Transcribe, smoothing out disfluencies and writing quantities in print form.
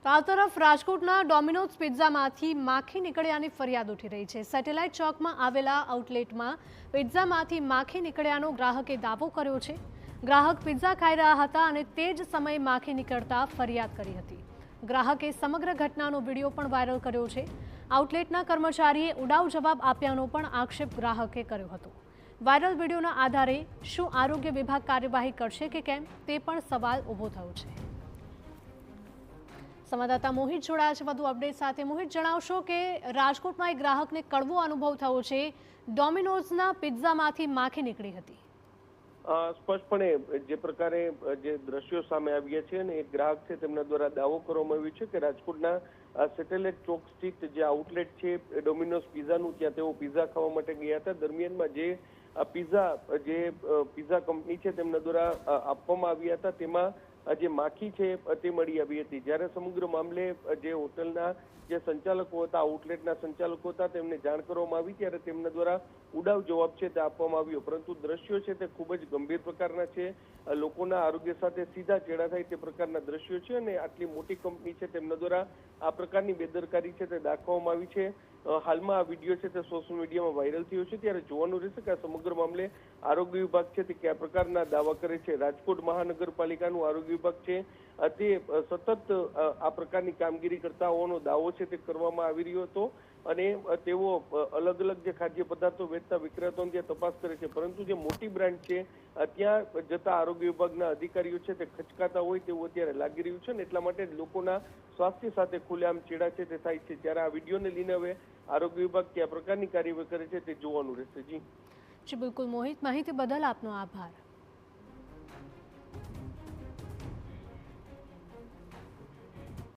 તો આ તરફ રાજકોટના ડોમિનોઝ પિઝામાંથી માખી નીકળ્યાની ફરિયાદ ઉઠી રહી છે। સેટેલાઇટ ચોકમાં આવેલા આઉટલેટમાં પિઝામાંથી માખી નીકળ્યાનો ગ્રાહકે દાવો કર્યો છે। ગ્રાહક પિઝા ખાઈ રહ્યા હતા અને તે જ સમયે માખી નીકળતા ફરિયાદ કરી હતી। ગ્રાહકે સમગ્ર ઘટનાનો વિડીયો પણ વાયરલ કર્યો છે। આઉટલેટના કર્મચારીએ ઉડાવ જવાબ આપ્યાનો પણ આક્ષેપ ગ્રાહકે કર્યો હતો। વાયરલ વિડીયોના આધારે શું આરોગ્ય વિભાગ કાર્યવાહી કરશે કે કેમ તે પણ સવાલ ઊભો થયો છે। સંવાદદાતા મોહિત જોડાયા છે વધુ અપડેટ સાથે। મોહિત, જણાવશો કે રાજકોટમાં એક ગ્રાહકને કડવો અનુભવ થયો છે। ડોમિનોઝના પિઝામાંથી માખી નીકળી હતી। સ્પષ્ટપણે જે પ્રકારે જે દ્રશ્યો સામે આવ્યા છે અને એક ગ્રાહક છે તેમના દ્વારા દાવો કરવામાં આવ્યો છે કે રાજકોટના સેટેલાઇટ ચોક સ્થિત જે આઉટલેટ છે ડોમિનોઝ પિઝાનું, ત્યાં તેઓ પિઝા ખાવા માટે ગયા હતા। દરમિયાનમાં જે પિઝા કંપની છે તેમના દ્વારા આપવામાં આવ્યા હતા તેમાં જે માખી છે તે મળી આવી હતી। જ્યારે સમગ્ર મામલે જે હોટલના જે સંચાલકો હતા, આઉટલેટના સંચાલકો હતા, તેમને જાણ કરવામાં આવી ત્યારે તેમના દ્વારા ઉડાવ જવાબ છે તે આપવામાં આવ્યો, પરંતુ દ્રશ્યો છે તે ખૂબ જ ગંભીર પ્રકારના છે। લોકોના આરોગ્ય સાથે સીધા ચેડા થાય તે પ્રકારના દ્રશ્યો છે અને આટલી મોટી કંપની છે તેમના દ્વારા આ પ્રકારની બેદરકારી છે તે દાખવવામાં આવી છે। હાલમાં આ વિડીયો છે તે સોશિયલ મીડિયામાં વાયરલ થયો છે, ત્યારે જોવાનું રહેશે કે આ સમગ્ર મામલે આરોગ્ય વિભાગ છે તે કયા પ્રકારના દાવા કરે છે। રાજકોટ મહાનગરપાલિકાનું આરોગ્ય વિભાગ છે તે સતત આ પ્રકારની કામગીરી કરતા હોવાનો દાવો છે તે કરવામાં આવી રહ્યો હતો અને તેઓ અલગ અલગ જે ખાદ્ય પદાર્થો વેચતા વિક્રેતાઓની ત્યાં તપાસ કરે છે, પરંતુ જે મોટી બ્રાન્ડ છે ત્યાં જતા આરોગ્ય વિભાગના અધિકારીઓ છે તે ખચકાતા હોય તેવું અત્યારે લાગી રહ્યું છે અને એટલા માટે લોકોના સ્વાસ્થ્ય સાથે ખુલ્લેઆમ ચેડા છે તે થાય છે। ત્યારે આ વિડીયોને લઈને હવે આરોગ્ય વિભાગ કયા પ્રકારની કાર્યવાહી કરે છે તે જોવાનું રહેશે। જી બિલકુલ મોહિત, માહિતી બદલ આપનો આભાર।